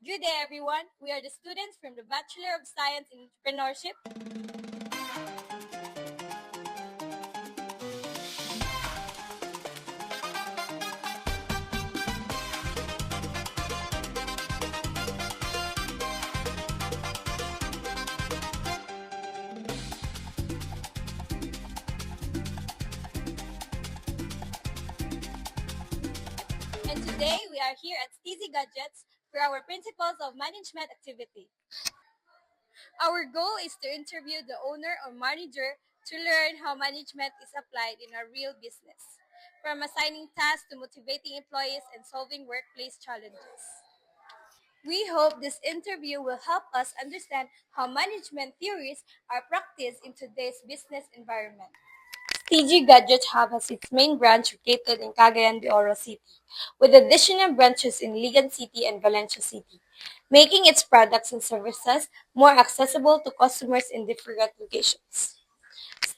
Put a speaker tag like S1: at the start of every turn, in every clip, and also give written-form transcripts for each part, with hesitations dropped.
S1: Good day, everyone. We are the students from the Bachelor of Science in Entrepreneurship. And today we are here at Steezy Gadgets for our Principles of Management activity. Our goal is to interview the owner or manager to learn how management is applied in a real business, from assigning tasks to motivating employees and solving workplace challenges. We hope this interview will help us understand how management theories are practiced in today's business environment. TG Gadget Hub has its main branch located in Cagayan de Oro City, with additional branches in Ligan City and Valencia City, making its products and services more accessible to customers in different locations.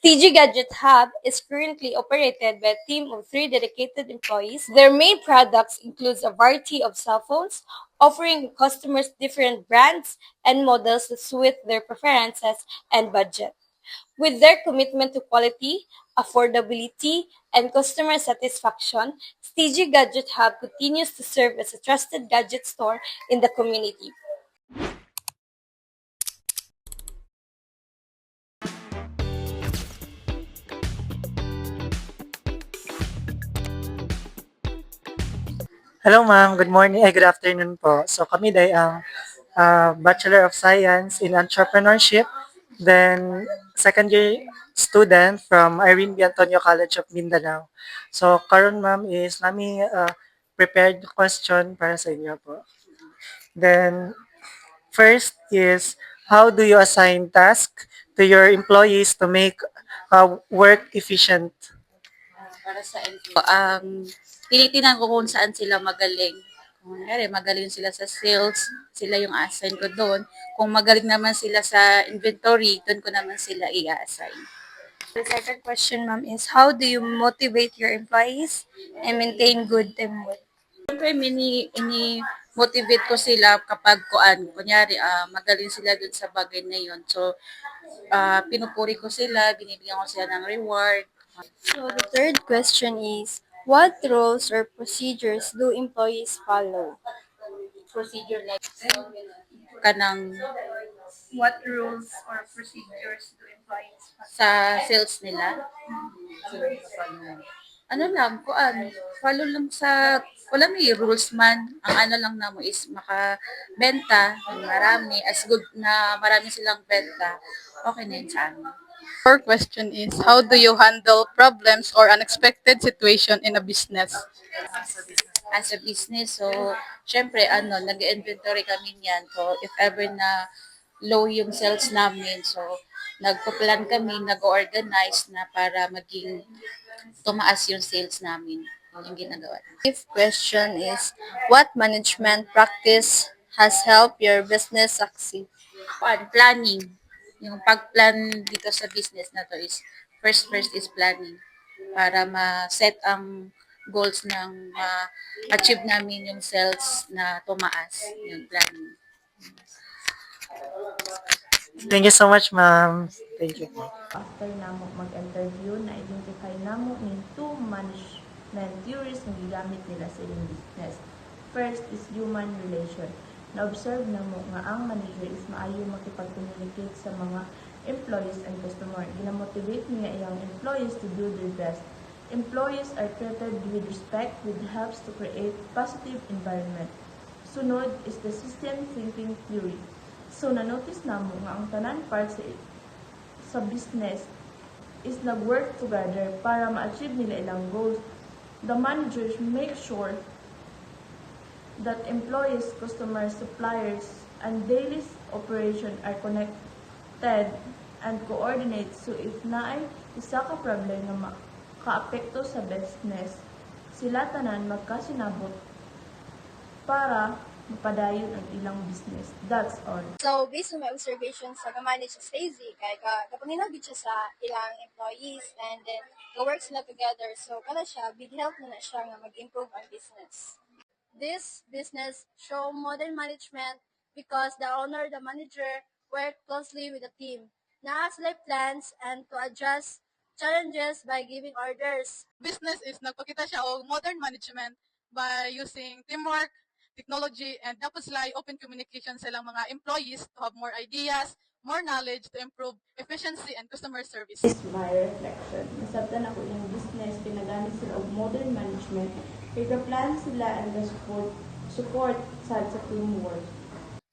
S1: TG Gadget Hub is currently operated by a team of 3 dedicated employees. Their main products includes a variety of cell phones, offering customers different brands and models to suit their preferences and budget. With their commitment to quality, affordability, and customer satisfaction, Stigi Gadget Hub continues to serve as a trusted gadget store in the community.
S2: Hello ma'am, good morning, good afternoon po. So kami day ang Bachelor of Science in Entrepreneurship, then second year student from Irene B. Antonio College of Mindanao. So karon ma'am is nami prepared question para sa inyo po. Then first is how do you assign task to your employees to make work efficient?
S3: Para sa tinitingnan ko kung saan sila magaling. Kung nangyari, magaling sila sa sales, sila yung assign ko doon. Kung magaling naman sila sa inventory, doon ko naman sila i-assign.
S1: The second question, ma'am, is how do you motivate your employees and maintain good teamwork?
S3: Siyempre, ini-motivate ko sila kapag kunyari, magaling sila dun sa bagay na yun. So, pinupuri ko sila, binibigyan ko sila ng reward.
S1: So the third question is, what rules or procedures do employees follow?
S3: Procedure like kanang
S1: What rules or procedures do employees follow?
S3: sa sales nila. Ano lang, follow lang wala may rules man. Ang ano lang namo is makabenta ng marami, as good na marami silang benta, okay na yun sa amin.
S4: Fourth question is, how do you handle problems or unexpected situation in a business?
S3: As a business, so, syempre, nag-inventory kami niyan. So, if ever na low yung sales namin, so, nagpo-plan kami, nag-organize na para maging tumaas yung sales namin. Yun yung ginagawa.
S1: Fifth question is, what management practice has helped your business succeed?
S3: Planning. Yung pag-plan dito sa business na to is, first is planning. Para ma-set ang goals ng ma-achieve namin yung sales na tumaas. Yung planning.
S2: Thank you so much ma'am. Thank you.
S5: After namo mag-interview, na-identify namo ning two management theories nga gigamit nila sa ilang business. First is human relation. Na-observe namo nga ang manager is maayo makipag-communicate sa mga employees and customer. Gina-motivate niya iyang employees to do their best. Employees are treated with respect, which helps to create positive environment. Sunod is the system thinking theory. So, na-notice namo nga ang tanan part sa business is nag-work together para ma-achieve nila ilang goals. The managers make sure that employees, customers, suppliers, and daily operation are connected and coordinate. So if naay isa ka problem na makaapekto sa business, sila tanan magkasinabot para mapadayon ang ilang business. That's all.
S1: So, based on my observations, nag-manage sa Stacey, kaya kapaninaw gid siya sa ilang employees, and then, go-work sila together. So, kana siya, big help na siya nga mag-improve ang business. This business show modern management because the owner, the manager, work closely with the team, na life plans and to adjust challenges by giving orders.
S4: Business is nagpakita siya og modern management by using teamwork, technology, and dapat sila ay open communication sa ilang mga employees to have more ideas, more knowledge to improve efficiency and customer service.
S5: Is my reflection. Nasabtan ako yung business, pinagamit sila og modern management, kay plan sila and the support sa teamwork.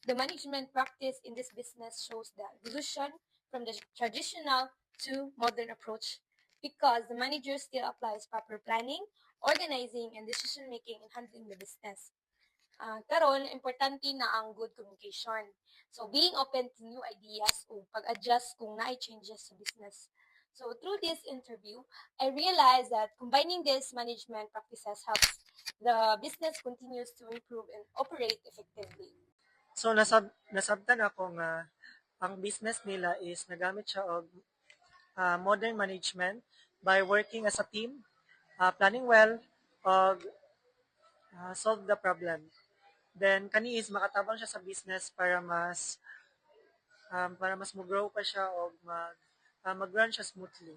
S1: The management practice in this business shows the evolution from the traditional to modern approach because the manager still applies proper planning, organizing, and decision making in handling the business. Karon, importante na ang good communication. So, being open to new ideas o pag-adjust kung na changes sa business. So, through this interview, I realized that combining these management practices helps the business continues to improve and operate effectively.
S2: So nasabtan ako nga ang business nila is nagamit siya og modern management by working as a team, planning well, og solve the problem. Then kani is makatabang siya sa business para mas mo-grow pa siya o mag-run siya smoothly.